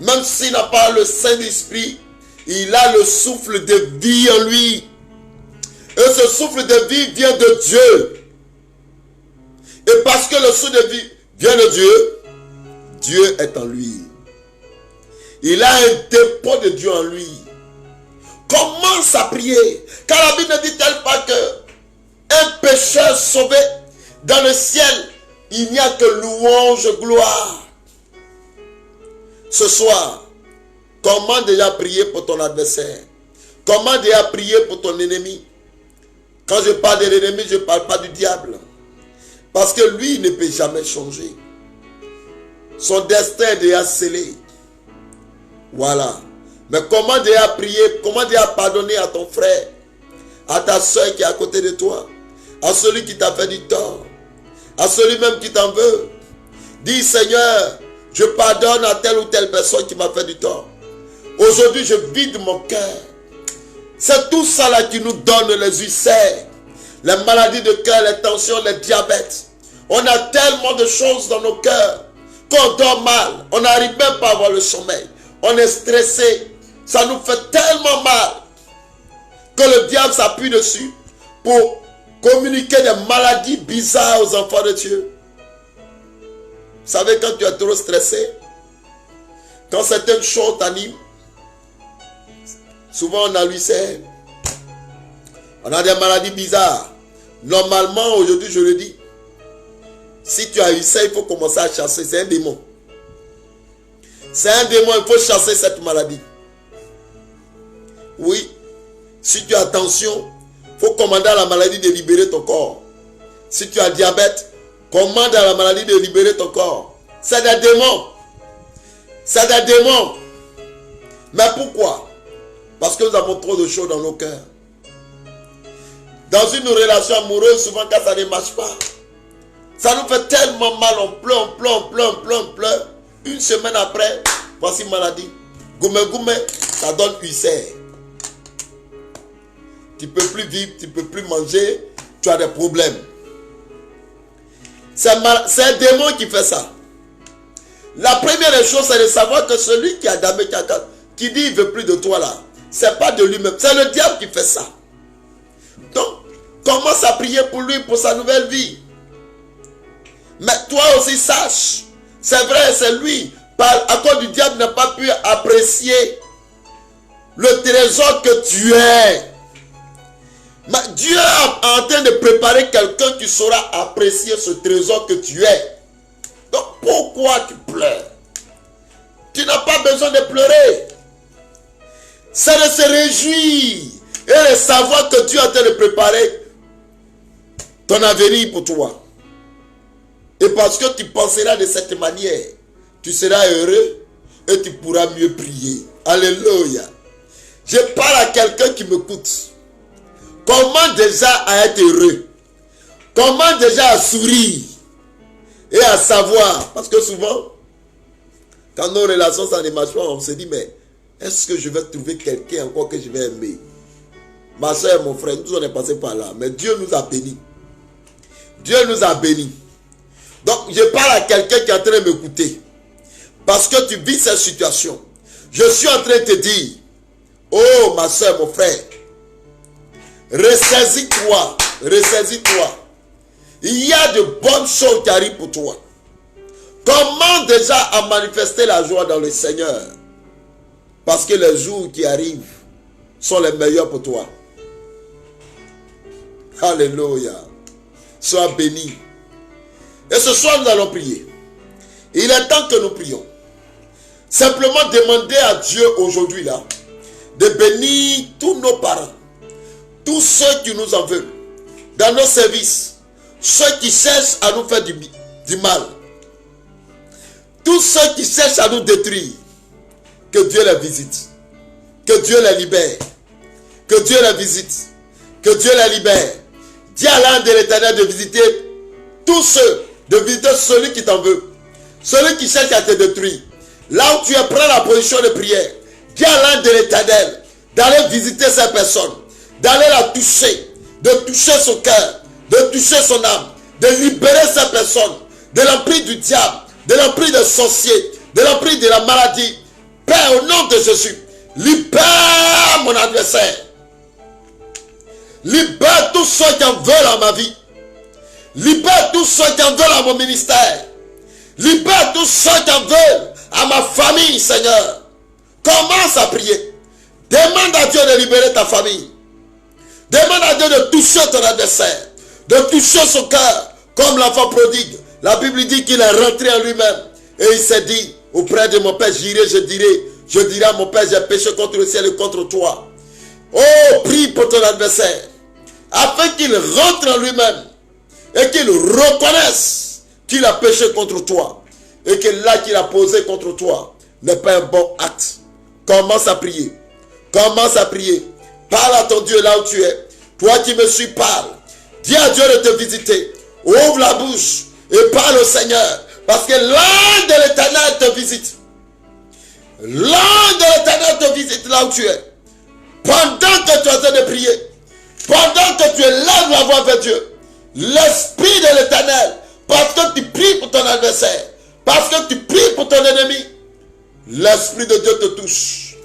Même s'il n'a pas le Saint-Esprit, il a le souffle de vie en lui. Et ce souffle de vie vient de Dieu. Et parce que le souffle de vie vient de Dieu, Dieu est en lui. Il a un dépôt de Dieu en lui. Commence à prier. Car la Bible ne dit-elle pas que un pécheur sauvé dans le ciel, il n'y a que louange, gloire. Ce soir, comment déjà prier pour ton adversaire? Comment déjà prier pour ton ennemi? Quand je parle de l'ennemi, je ne parle pas du diable. Parce que lui, il ne peut jamais changer. Son destin est déjà scellé. Voilà. Mais comment déjà prier, comment déjà pardonner à ton frère, à ta soeur qui est à côté de toi, à celui qui t'a fait du tort, à celui même qui t'en veut. Dis, Seigneur, je pardonne à telle ou telle personne qui m'a fait du tort. Aujourd'hui, je vide mon cœur. C'est tout ça là qui nous donne les ulcères, les maladies de cœur, les tensions, les diabètes. On a tellement de choses dans nos cœurs qu'on dort mal. On n'arrive même pas à avoir le sommeil. On est stressé. Ça nous fait tellement mal que le diable s'appuie dessus pour communiquer des maladies bizarres aux enfants de Dieu. Vous savez, quand tu es trop stressé, quand certaines choses t'animent, souvent on a l'ulcère, on a des maladies bizarres. Normalement, aujourd'hui, je le dis, si tu as ulcère, il faut commencer à chasser. C'est un démon. C'est un démon, il faut chasser cette maladie. Oui, si tu as tension, il faut commander à la maladie de libérer ton corps. Si tu as diabète, commande à la maladie de libérer ton corps. C'est des démons. C'est des démons. Mais pourquoi? Parce que nous avons trop de choses dans nos cœurs. Dans une relation amoureuse, souvent quand ça ne marche pas, ça nous fait tellement mal, on pleure, on pleure. Une semaine après, voici maladie. Goumé, ça donne ulcère. Tu ne peux plus vivre, tu ne peux plus manger, tu as des problèmes. C'est un démon qui fait ça. La première des choses, c'est de savoir que celui qui a damé, qui dit il ne veut plus de toi là, ce n'est pas de lui-même, c'est le diable qui fait ça. Donc, commence à prier pour lui, pour sa nouvelle vie. Mais toi aussi sache, c'est vrai, c'est lui, à cause du diable, n'a pas pu apprécier le trésor que tu es. Mais Dieu est en train de préparer quelqu'un qui saura apprécier ce trésor que tu es. Donc pourquoi tu pleures? Tu n'as pas besoin de pleurer. C'est de se réjouir et de savoir que Dieu est en train de préparer ton avenir pour toi. Et parce que tu penseras de cette manière, tu seras heureux et tu pourras mieux prier. Alléluia. Je parle à quelqu'un qui m'écoute. Comment déjà à être heureux? Comment déjà à sourire? Et à savoir, parce que souvent, quand nos relations ça ne marche pas, on se dit, mais est-ce que je vais trouver quelqu'un encore que je vais aimer? Ma soeur, mon frère, nous on est passé par là, mais Dieu nous a bénis. Dieu nous a bénis. Donc, je parle à quelqu'un qui est en train de m'écouter. Parce que tu vis cette situation. Je suis en train de te dire, oh ma soeur, mon frère, ressaisis-toi, ressaisis-toi. Il y a de bonnes choses qui arrivent pour toi. Commence déjà à manifester la joie dans le Seigneur. Parce que les jours qui arrivent sont les meilleurs pour toi. Alléluia. Sois béni. Et ce soir, nous allons prier. Il est temps que nous prions. Simplement demander à Dieu aujourd'hui là, de bénir tous nos parents, tous ceux qui nous en veulent, dans nos services, ceux qui cherchent à nous faire du mal, tous ceux qui cherchent à nous détruire, que Dieu les visite, que Dieu les libère, que Dieu les visite, que Dieu les libère. Dis à l'ange de l'Éternel de visiter tous ceux, de visiter celui qui t'en veut, celui qui cherche à te détruire. Là où tu es, prends la position de prière. Dis à l'ange de l'Éternel d'aller visiter cette personne, d'aller la toucher, de toucher son cœur, de toucher son âme, de libérer cette personne de l'emprise du diable, de l'emprise des sorciers, de l'emprise de la maladie. Père, au nom de Jésus, libère mon adversaire. Libère tous ceux qui en veulent à ma vie. Libère tous ceux qui en veulent à mon ministère. Libère tous ceux qui en veulent à ma famille, Seigneur. Commence à prier. Demande à Dieu de libérer ta famille. Demande à Dieu de toucher ton adversaire, de toucher son cœur, comme l'enfant prodigue. La Bible dit qu'il est rentré en lui-même et il s'est dit, auprès de mon Père, j'irai, je dirai à mon Père, j'ai péché contre le ciel et contre toi. Oh, prie pour ton adversaire, afin qu'il rentre en lui-même et qu'il reconnaisse qu'il a péché contre toi et que l'acte qu'il a posé contre toi n'est pas un bon acte. Commence à prier. Commence à prier. Parle à ton Dieu là où tu es. Toi qui me suis, parle. Dis à Dieu de te visiter. Ouvre la bouche et parle au Seigneur. Parce que l'ange de l'Éternel te visite. L'ange de l'Éternel te visite là où tu es. Pendant que tu es en train de prier. Pendant que tu élèves la voix vers Dieu. L'Esprit de l'Éternel. Parce que tu pries pour ton adversaire. Parce que tu pries pour ton ennemi. L'Esprit de Dieu te touche.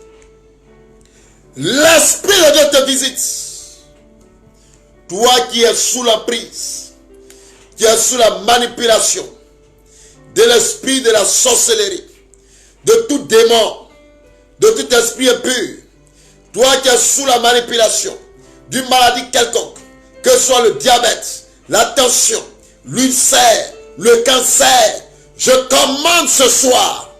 L'Esprit de Dieu te visite. Toi qui es sous l'emprise, qui es sous la manipulation de l'esprit de la sorcellerie, de tout démon, de tout esprit impur, toi qui es sous la manipulation d'une maladie quelconque, que ce soit le diabète, la tension, l'ulcère, le cancer, je commande ce soir,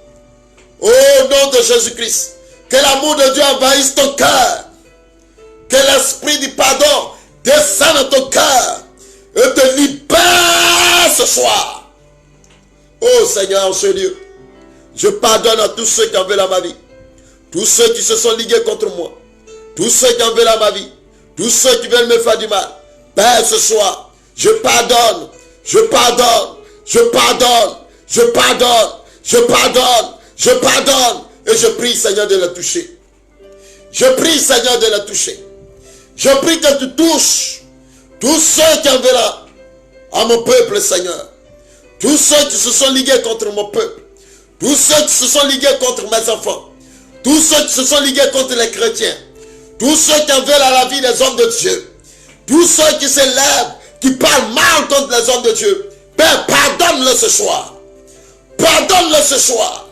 au nom de Jésus-Christ, que l'amour de Dieu envahisse ton cœur. Que l'esprit du pardon descende dans ton cœur. Et te libère ce soir. Oh Seigneur, ce Dieu, je pardonne à tous ceux qui en veulent à ma vie. Tous ceux qui se sont ligués contre moi. Tous ceux qui en veulent à ma vie. Tous ceux qui veulent me faire du mal. Père, ce soir, je pardonne. Je pardonne. Je pardonne. Je pardonne. Je pardonne. Je pardonne. Et je prie, Seigneur, de la toucher. Je prie, Seigneur, de la toucher. Je prie que tu touches tous ceux qui en veulent à mon peuple, Seigneur. Tous ceux qui se sont ligués contre mon peuple. Tous ceux qui se sont ligués contre mes enfants. Tous ceux qui se sont ligués contre les chrétiens. Tous ceux qui en veulent à la vie des hommes de Dieu. Tous ceux qui s'élèvent, qui parlent mal contre les hommes de Dieu. Père, pardonne-le ce soir. Pardonne-le ce soir.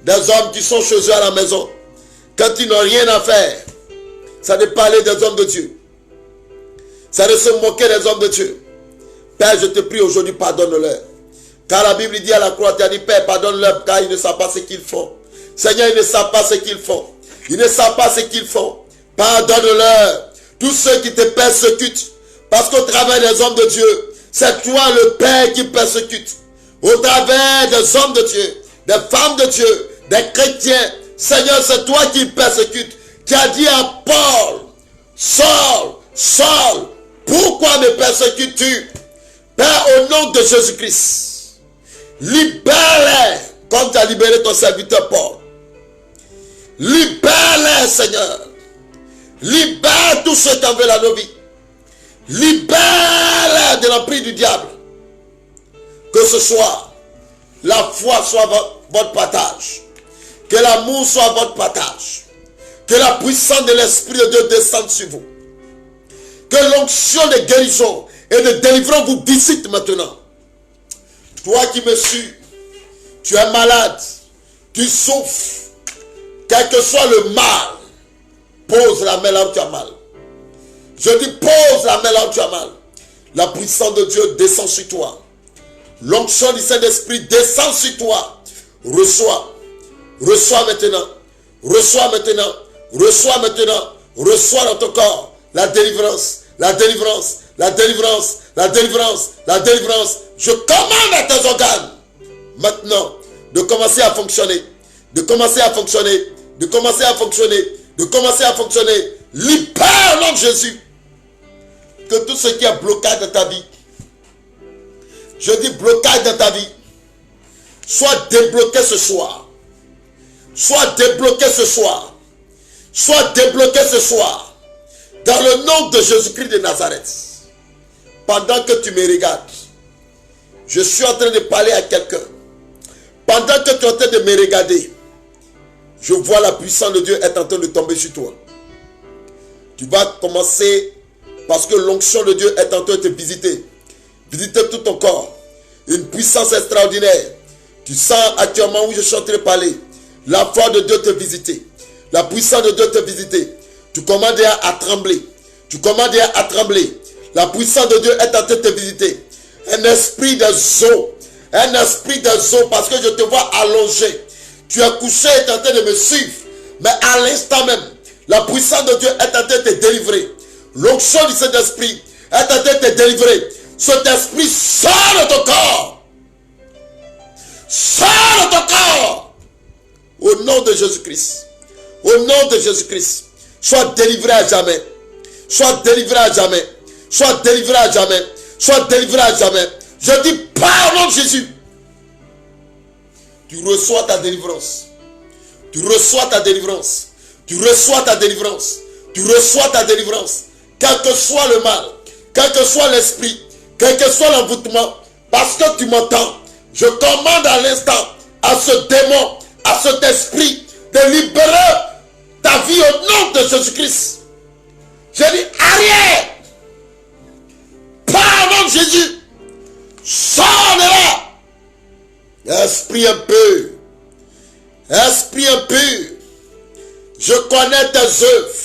Des hommes qui sont chez eux à la maison, quand ils n'ont rien à faire, ça de parler des hommes de Dieu, ça de se moquer des hommes de Dieu. Père, je te prie aujourd'hui, pardonne-leur. Car la Bible dit à la croix, tu as dit, Père, pardonne-leur, car ils ne savent pas ce qu'ils font. Seigneur, ils ne savent pas ce qu'ils font. Ils ne savent pas ce qu'ils font. Pardonne-leur. Tous ceux qui te persécutent, parce qu'au travers des hommes de Dieu, c'est toi le Père qui persécute. Au travers des hommes de Dieu, des femmes de Dieu, des chrétiens, Seigneur, c'est toi qui persécutes, qui as dit à Paul, Saul, Saul, pourquoi me persécutes-tu? Père, au nom de Jésus-Christ, libère-les, comme tu as libéré ton serviteur Paul. Libère-les, Seigneur. Libère tous ceux qui en veulent à nos vies. Libère-les de l'emprise du diable. Que ce soit la foi soit votre partage. Que l'amour soit votre partage. Que la puissance de l'Esprit de Dieu descende sur vous. Que l'onction de guérison et de délivrance vous visite maintenant. Toi qui me suis, tu es malade, tu souffres. Quel que soit le mal, pose la main là où tu as mal. Je dis pose la main là où tu as mal. La puissance de Dieu descend sur toi. L'onction du Saint-Esprit descend sur toi. Reçois. Reçois maintenant. Reçois maintenant. Reçois maintenant. Reçois dans ton corps la délivrance. La délivrance. La délivrance. La délivrance. La délivrance. Je commande à tes organes maintenant de commencer à fonctionner. De commencer à fonctionner. De commencer à fonctionner. De commencer à fonctionner. Libère au nom de Jésus. que tout ce qui est blocage dans ta vie, je dis blocage dans ta vie, soit débloqué ce soir. Soit débloqué ce soir. Soit débloqué ce soir. Dans le nom de Jésus-Christ de Nazareth. Pendant que tu me regardes, je suis en train de parler à quelqu'un. Pendant que tu es en train de me regarder, je vois la puissance de Dieu être en train de tomber sur toi. Tu vas commencer parce que l'onction de Dieu est en train de te visiter. Visiter tout ton corps. Une puissance extraordinaire. Tu sens actuellement où je suis en train de parler. La foi de Dieu te visiter. La puissance de Dieu te visiter. Tu commandes à trembler. Tu commandes à trembler. La puissance de Dieu est en train de te visiter. Un esprit des eaux. Un esprit des eaux parce que je te vois allongé. Tu es couché et tu es en train de me suivre. Mais à l'instant même, la puissance de Dieu est en train de te délivrer. L'onction de cet esprit est en train de te délivrer. Cet esprit sort de ton corps. Sors de ton corps. Au nom de Jésus-Christ. Au nom de Jésus-Christ. Sois délivré à jamais. Sois délivré à jamais. Sois délivré à jamais. Sois délivré à jamais. Je dis pas au nom de Jésus. Tu reçois ta délivrance. Tu reçois ta délivrance. Tu reçois ta délivrance. Tu reçois ta délivrance. Quel que soit le mal. Quel que soit l'esprit. Quel que soit l'envoûtement. Parce que tu m'entends. Je commande à l'instant à ce démon, à cet esprit de libérer ta vie au nom de Jésus-Christ. Je dis arrière. Pas au nom de Jésus. Sors de là. Esprit impur. Esprit impur. Je connais tes œuvres.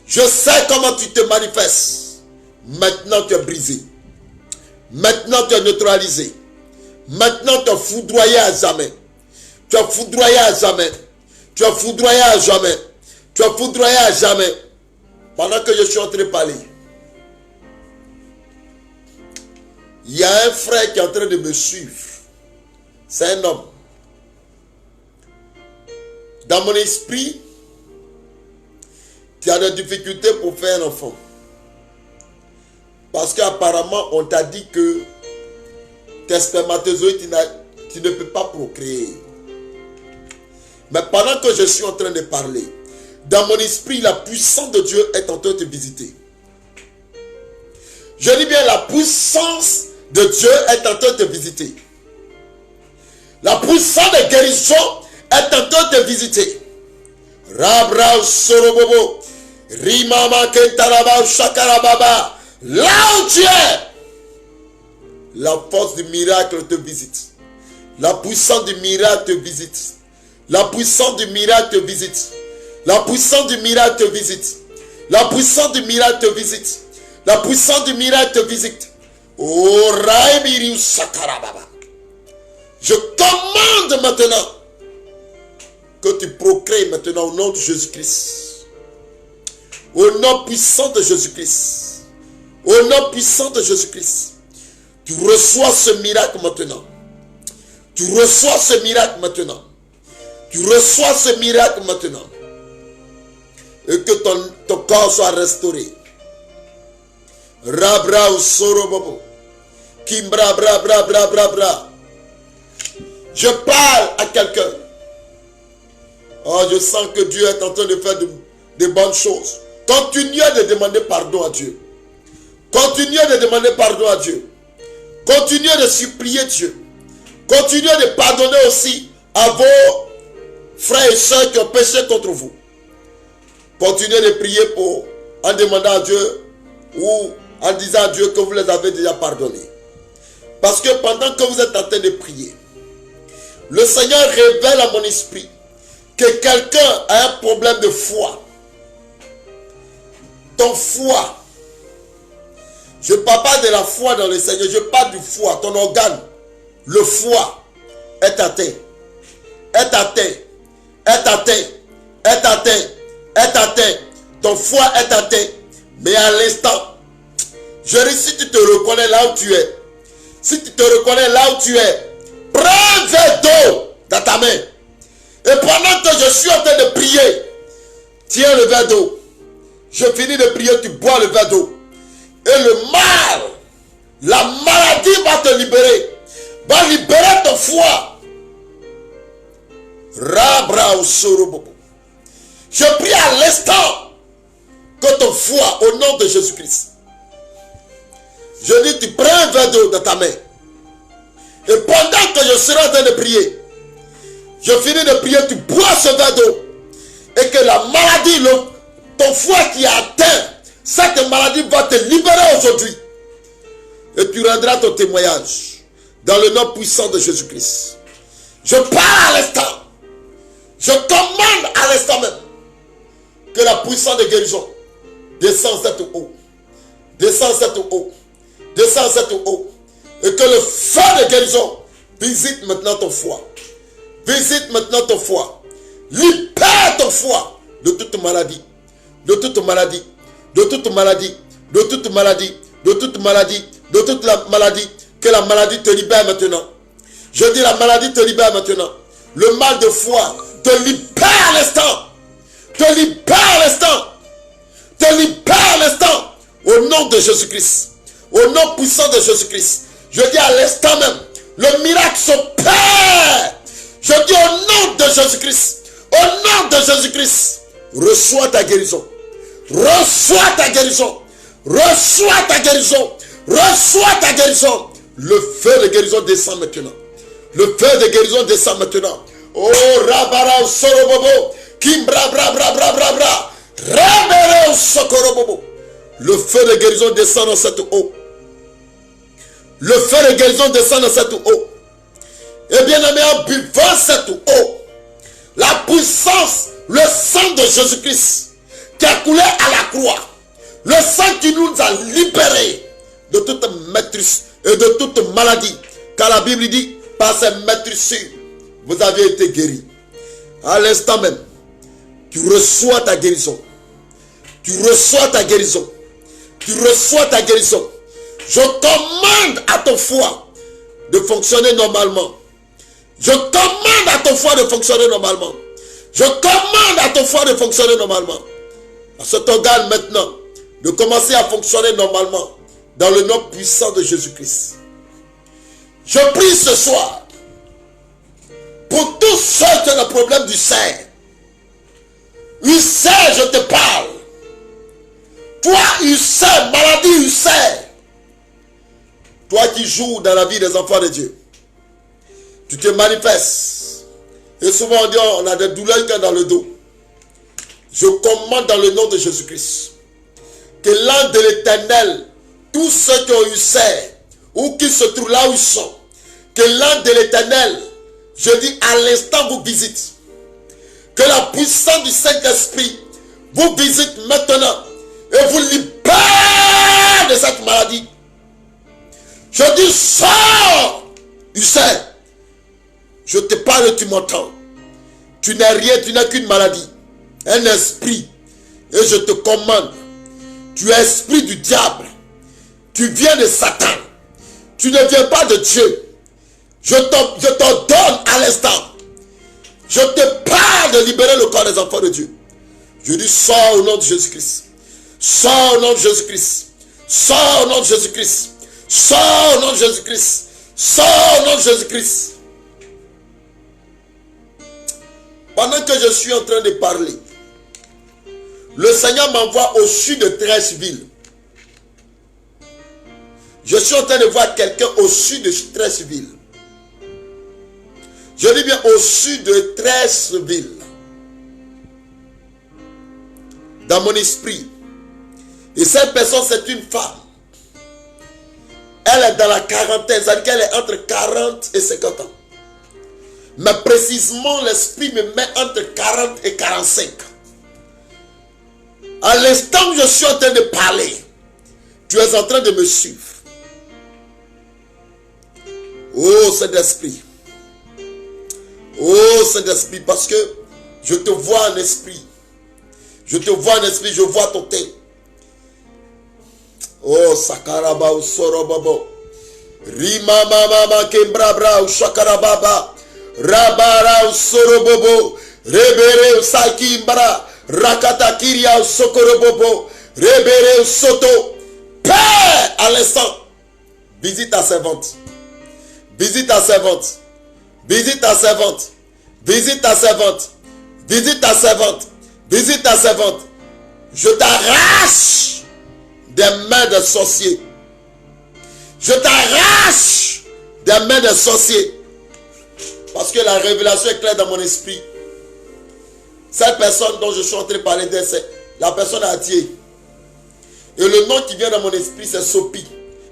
Je sais comment tu te manifestes. Maintenant tu es brisé. Maintenant tu es neutralisé. Maintenant tu es foudroyé à jamais. Tu es foudroyé à jamais. Tu es foudroyé à jamais. Tu es foudroyé à jamais. Pendant que je suis en train de parler, il y a un frère qui est en train de me suivre. C'est un homme. Dans mon esprit, tu as des difficultés pour faire un enfant. Parce qu'apparemment, on t'a dit que tes spermatozoïdes, tu ne peux pas procréer. Mais pendant que je suis en train de parler, dans mon esprit, la puissance de Dieu est en train de te visiter. Je dis bien, la puissance de Dieu est en train de te visiter. La puissance de guérison est en train de te visiter. Rabra Sorobobo, Rimama Kentaraba Shakarababa, là où tu es, la force du miracle te visite. La puissance du miracle te visite. La puissance du miracle te visite. La puissance du miracle te visite. La puissance du miracle te visite. La puissance du miracle te visite. Oh, Raimiriu Sakarababa. Je commande maintenant que tu procrées maintenant au nom de Jésus-Christ. Au nom puissant de Jésus-Christ. Au nom puissant de Jésus-Christ. Tu reçois ce miracle maintenant. Tu reçois ce miracle maintenant. Tu reçois ce miracle maintenant. Et que ton corps soit restauré. Rabra ou sorobobo. Kimbra bra bra bra bra bra. Je parle à quelqu'un. Oh, je sens que Dieu est en train de faire de bonnes choses. Continuez de demander pardon à Dieu. Continuez de demander pardon à Dieu. Continuez de supplier Dieu. Continuez de pardonner aussi à vos frères et sœurs qui ont péché contre vous. Continuez de prier en demandant à Dieu ou en disant à Dieu que vous les avez déjà pardonnés. Parce que pendant que vous êtes en train de prier, le Seigneur révèle à mon esprit que quelqu'un a un problème de foi. Ton foie. Je ne parle pas de la foi dans le Seigneur, je parle du foie, ton organe. Le foie est atteint. Est atteint. Est atteint. Est atteint. Est atteint. Ton foie est atteint. Mais à l'instant, si tu te reconnais là où tu es, si tu te reconnais là où tu es, prends un verre d'eau dans ta main. Et pendant que je suis en train de prier, tiens le verre d'eau. Je finis de prier, tu bois le verre d'eau. Et le mal, la maladie va te libérer. Va libérer ton foie. Rabra ou sorobobo. Je prie à l'instant que ton foie, au nom de Jésus-Christ. Je dis, tu prends un verre d'eau dans ta main. Et pendant que je serai en train de prier, je finis de prier, tu bois ce verre d'eau. Et que la maladie, ton foie qui est atteint, cette maladie va te libérer aujourd'hui. Et tu rendras ton témoignage dans le nom puissant de Jésus-Christ. Je parle à l'instant. Je commande à l'instant même que la puissance de guérison descend cette eau. Descend cette eau. Descend cette eau. Et que le feu de guérison visite maintenant ton foie. Visite maintenant ton foie. Libère ton foie de toute maladie. De toute maladie. De toute maladie. De toute maladie. De toute maladie. De toute la maladie. Que la maladie te libère maintenant. Je dis la maladie te libère maintenant. Le mal de foie te libère à l'instant. Te libère à l'instant. Te libère à l'instant. Au nom de Jésus-Christ. Au nom puissant de Jésus-Christ. Je dis à l'instant même. Le miracle s'opère. Je dis au nom de Jésus-Christ. Au nom de Jésus-Christ. Reçois ta guérison. Reçois ta guérison. Reçois ta guérison. Reçois ta guérison. Le feu de guérison descend maintenant. Le feu de guérison descend maintenant. Oh, rabara sorobobo. Kimbra bra bra bra bra bra. Rabere sokorobobo. Le feu de guérison descend dans cette eau. Le feu de guérison descend dans cette eau. Et bien aimé, en buvant cette eau, la puissance, le sang de Jésus-Christ qui a coulé à la croix, le sang qui nous a libérés de toute maîtrise et de toute maladie. Car la Bible dit, par ces maîtrises, vous avez été guéris. À l'instant même, tu reçois ta guérison. Tu reçois ta guérison. Tu reçois ta guérison. Je commande à ton foie de fonctionner normalement. Je commande à ton foie de fonctionner normalement. Je commande à ton foie de fonctionner normalement. À cet organe maintenant, de commencer à fonctionner normalement dans le nom puissant de Jésus-Christ. Je prie ce soir pour tous ceux qui ont le problème du sein. Ulcère, je te parle. Toi, ulcère, maladie ulcère. Toi qui joues dans la vie des enfants de Dieu. Tu te manifestes. Et souvent on dit, on a des douleurs dans le dos. Je commande dans le nom de Jésus-Christ que l'ange de l'Éternel, tous ceux qui ont ulcère ou qui se trouvent là où ils sont, que l'ange de l'Éternel, je dis à l'instant vous visite. Que la puissance du Saint-Esprit vous visite maintenant et vous libère de cette maladie. Je dis sors, ulcère. Je te parle, tu m'entends. Tu n'es rien, tu n'es qu'une maladie. Un esprit. Et je te commande. Tu es esprit du diable. Tu viens de Satan. Tu ne viens pas de Dieu. Je t'ordonne à l'instant. Je te parle de libérer le corps des enfants de Dieu. Je dis sors au nom de Jésus-Christ. Sors au nom de Jésus-Christ. Sors au nom de Jésus-Christ. Sors au nom de Jésus-Christ. Sors au nom de Jésus-Christ. Pendant que je suis en train de parler, le Seigneur m'envoie au sud de 13 villes. Je suis en train de voir quelqu'un au sud de 13 villes. Je dis bien au sud de 13 villes. Dans mon esprit. Et cette personne, c'est une femme. Elle est dans la quarantaine. C'est-à-dire qu'elle est entre 40 et 50 ans. Mais précisément, l'esprit me met entre 40 et 45. À l'instant où je suis en train de parler, tu es en train de me suivre. Oh Saint-Esprit. Oh Saint-Esprit, parce que je te vois en esprit. Je te vois en esprit, je vois ton tête. Oh Sakaraba ou Sorobabo. Rima mama kembrabra ou Shakarababa. Rabara Sorobobo, Rebere Sakimbara, Rakatakiria Sokorobobo, Rebere Soto. Père, à l'instant, visite ta servante. Visite ta servante. Visite ta servante. Visite ta servante. Visite ta servante. Visite ta servante. Je t'arrache des mains de sorciers. Je t'arrache des mains de sorciers. Parce que la révélation est claire dans mon esprit. Cette personne dont je suis en train de parler d'elle, c'est la personne à Dieu. Et le nom qui vient dans mon esprit, c'est Sophie.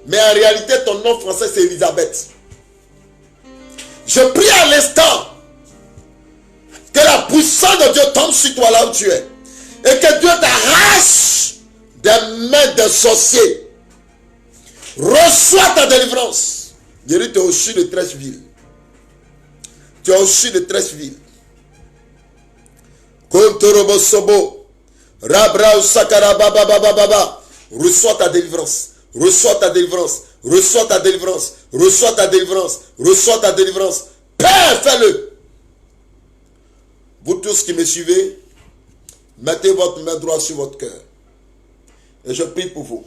Mais en réalité, ton nom français, c'est Elisabeth. Je prie à l'instant que la puissance de Dieu tombe sur toi là où tu es. Et que Dieu t'arrache des mains de sorciers. Reçois ta délivrance. Je dis, tu es au sud de Trècheville. Tu es au sud de Trècheville. Kontorobo Sobo. Rabra Sakara Baba Baba Baba. Reçois ta délivrance. Reçois ta délivrance. Reçois ta délivrance. Reçois ta délivrance. Reçois ta délivrance. Père, fais-le. Vous tous qui me suivez, mettez votre main droite sur votre cœur. Et je prie pour vous.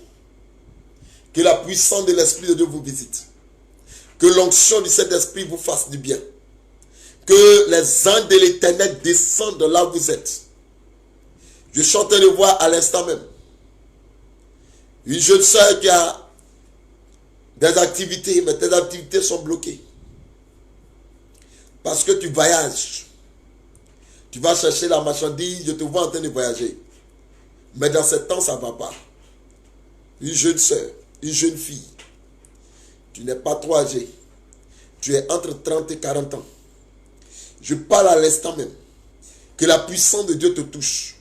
Que la puissance de l'Esprit de Dieu vous visite. Que l'onction du Saint-Esprit vous fasse du bien. Que les anges de l'Éternel descendent de là où vous êtes. Je suis en train de voir à l'instant même une jeune soeur qui a des activités, mais tes activités sont bloquées. Parce que tu voyages. Tu vas chercher la marchandise, je te vois en train de voyager. Mais dans ce temps, ça ne va pas. Une jeune soeur, une jeune fille. Tu n'es pas trop âgé. Tu es entre 30 et 40 ans. Je parle à l'instant même. Que la puissance de Dieu te touche.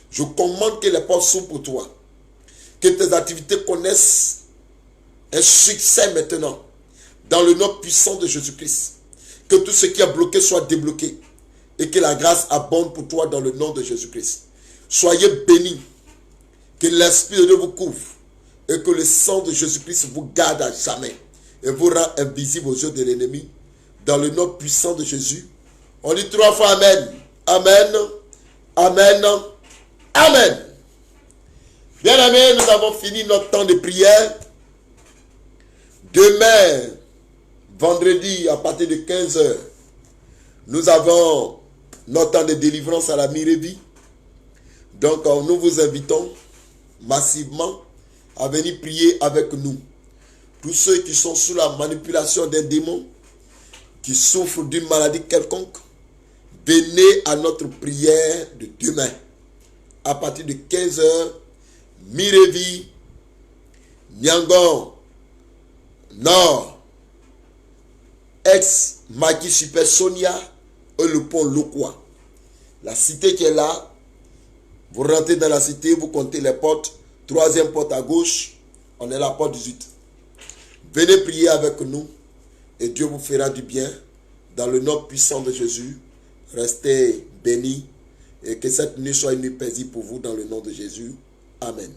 Je commande que les portes s'ouvrent pour toi. Que tes activités connaissent un succès maintenant. Dans le nom puissant de Jésus-Christ. Que tout ce qui est bloqué soit débloqué. Et que la grâce abonde pour toi dans le nom de Jésus-Christ. Soyez bénis. Que l'Esprit de Dieu vous couvre. Et que le sang de Jésus-Christ vous garde à jamais. Et vous rend invisible aux yeux de l'ennemi. Dans le nom puissant de Jésus. On dit 3 fois Amen. Amen. Amen. Amen. Bien-aimés, nous avons fini notre temps de prière. Demain, vendredi, à partir de 15 h, nous avons notre temps de délivrance à la Mirevi. Donc, nous vous invitons massivement à venir prier avec nous. Tous ceux qui sont sous la manipulation des démons, qui souffrent d'une maladie quelconque, venez à notre prière de demain. À partir de 15 h, Mirevi, Nyangon, Nord, ex-Maki Super Sonia et le pont Lokwa. La cité qui est là, vous rentrez dans la cité, vous comptez les portes, 3e porte à gauche, on est à la porte 18. Venez prier avec nous et Dieu vous fera du bien. Dans le nom puissant de Jésus, restez bénis et que cette nuit soit une nuit paisible pour vous dans le nom de Jésus. Amen.